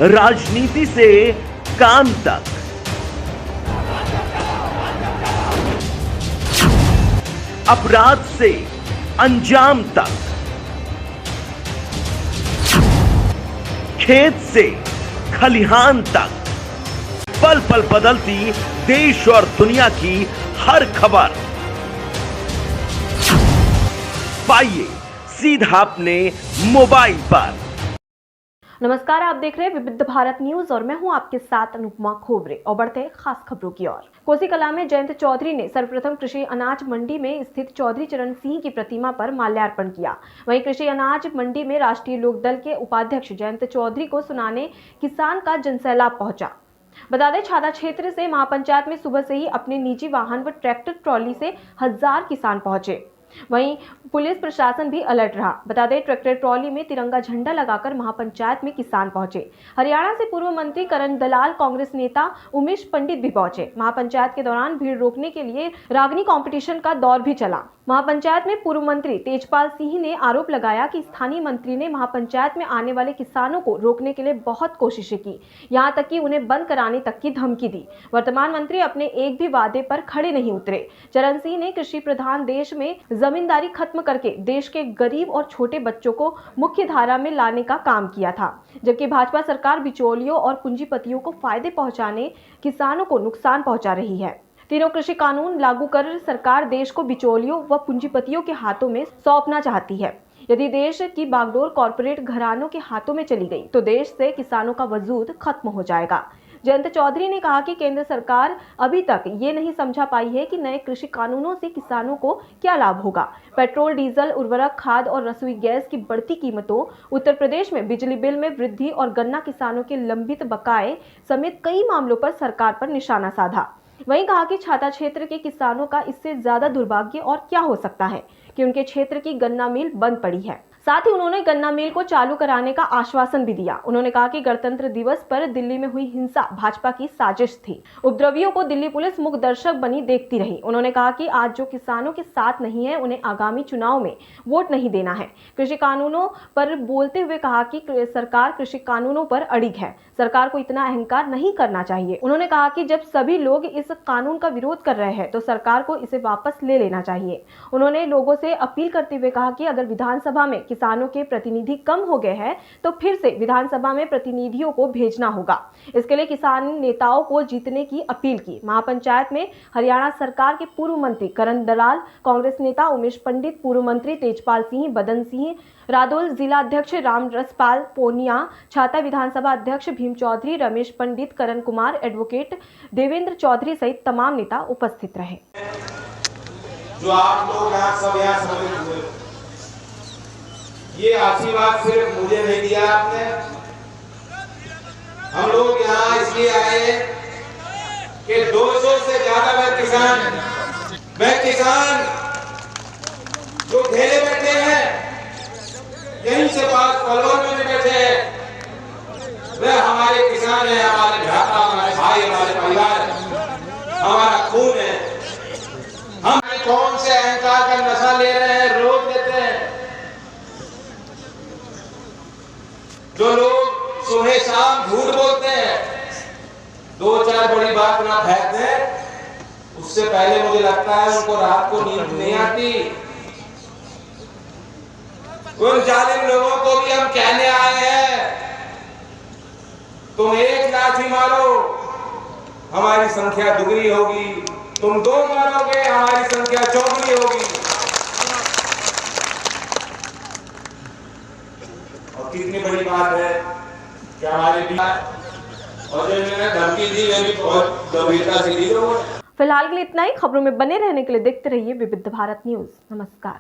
राजनीति से काम तक, अपराध से अंजाम तक, खेत से खलिहान तक, पल पल बदलती देश और दुनिया की हर खबर पाइए सीधा अपने मोबाइल पर। नमस्कार, आप देख रहे हैं विविध भारत न्यूज और मैं हूं आपके साथ अनुपमा खोबरे। और बढ़ते हैं खास खबरों की ओर। कोसी कला में जयंत चौधरी ने सर्वप्रथम कृषि अनाज मंडी में स्थित चौधरी चरण सिंह की प्रतिमा पर माल्यार्पण किया। वहीं कृषि अनाज मंडी में राष्ट्रीय लोकदल के उपाध्यक्ष जयंत चौधरी को सुनाने किसान का जनसैलाब पहुंचा। बता दें, छाता क्षेत्र से महापंचायत में सुबह से ही अपने निजी वाहन व ट्रैक्टर ट्रॉली से 1000 किसान पहुंचे। वहीं पुलिस प्रशासन भी अलर्ट रहा। बता दें, ट्रैक्टर ट्रॉली में तिरंगा झंडा लगाकर महापंचायत में किसान पहुंचे। हरियाणा से पूर्व मंत्री करण दलाल, कांग्रेस नेता उमेश पंडित भी पहुंचे। महापंचायत के दौरान भीड़ रोकने के लिए रागनी कंपटीशन का दौर भी चला। महापंचायत में पूर्व मंत्री तेजपाल सिंह ने आरोप लगाया कि स्थानीय मंत्री ने महापंचायत में आने वाले किसानों को रोकने के लिए बहुत कोशिशें की, यहां तक कि उन्हें बंद कराने तक की धमकी दी। वर्तमान मंत्री अपने एक भी वादे पर खड़े नहीं उतरे। चरण सिंह ने कृषि प्रधान देश में जमींदारी खत्म करके देश के गरीब और छोटे बच्चों को मुख्य धारा में लाने का काम किया था, जबकि भाजपा सरकार बिचौलियों और पूंजीपतियों को फायदे पहुंचाने किसानों को नुकसान पहुंचा रही है। तीनों कृषि कानून लागू कर सरकार देश को बिचौलियों व पूंजीपतियों के हाथों में सौंपना चाहती है। यदि देश की बागडोर कॉरपोरेट घरानों के हाथों में चली गई तो देश से किसानों का वजूद खत्म हो जाएगा। जयंत चौधरी ने कहा कि केंद्र सरकार अभी तक ये नहीं समझा पाई है कि नए कृषि कानूनों से किसानों को क्या लाभ होगा। पेट्रोल, डीजल, उर्वरक, खाद और रसोई गैस की बढ़ती कीमतों, उत्तर प्रदेश में बिजली बिल में वृद्धि और गन्ना किसानों के लंबित बकाये समेत कई मामलों पर सरकार पर निशाना साधा। वहीं कहा कि छाता क्षेत्र के किसानों का इससे ज्यादा दुर्भाग्य और क्या हो सकता है कि उनके क्षेत्र की गन्ना मिल बंद पड़ी है। साथ ही उन्होंने गन्ना मिल को चालू कराने का आश्वासन भी दिया। उन्होंने कहा कि गणतंत्र दिवस पर दिल्ली में हुई हिंसा भाजपा की साजिश थी। उपद्रवियों को दिल्ली पुलिस मूक दर्शक बनी देखती रही। उन्होंने कहा कि आज जो किसानों के साथ नहीं है उन्हें आगामी चुनाव में वोट नहीं देना है। कृषि कानूनों पर बोलते हुए कहा कि सरकार कृषि कानूनों पर अड़िग है। सरकार को इतना अहंकार नहीं करना चाहिए। उन्होंने कहा कि जब सभी लोग इस कानून का विरोध कर रहे हैं तो सरकार को इसे वापस ले लेना चाहिए। उन्होंने लोगों से अपील करते हुए कहा कि अगर विधानसभा में किसानों के प्रतिनिधि कम हो गए हैं तो फिर से विधानसभा में प्रतिनिधियों को भेजना होगा। इसके लिए किसान नेताओं को जीतने की अपील की। महापंचायत में हरियाणा सरकार के पूर्व मंत्री करण दलाल, कांग्रेस नेता उमेश पंडित, पूर्व मंत्री तेजपाल सिंह, बदन सिंह रादौल, जिला अध्यक्ष राम रसपाल पोनिया, छाता विधानसभा अध्यक्ष भीम चौधरी, रमेश पंडित, करण कुमार, एडवोकेट देवेंद्र चौधरी सहित तमाम नेता उपस्थित रहे। जो आप लोग यहाँ सम्मिलित हुए, ये आशीर्वाद सिर्फ मुझे नहीं दिया आपने। हम लोग यहाँ इसलिए आए कि 200 से ज्यादा मैं किसान जो घेरे बैठे हैं, यहीं से पास फलवन में बैठे हैं, वे हमारे किसान हैं, हमारे भ्राता, हमारे भाई, हमारे परिवार, हमारा खून है। हम कौन से अहंकार का नशा ले रहे हैं, रोक देते हैं। जो लोग सुबह शाम झूठ बोलते हैं, 2-4 बड़ी बात ना फेंक दें, उससे पहले मुझे लगता है उनको रात को नींद नहीं आती। उन जालिम लोगों को भी हम कहने आए हैं, तुम एक लाठी मारो हमारी संख्या दुगनी होगी, तुम 2 मारोगे हमारी संख्या चौगुनी होगी। और कितनी बड़ी बात है कि हमारे और जो इन्होंने धमकी दी वे भी बहुत गंभीरता से ली। फिलहाल के लिए इतना ही। खबरों में बने रहने के लिए देखते रहिए विविध भारत न्यूज। नमस्कार।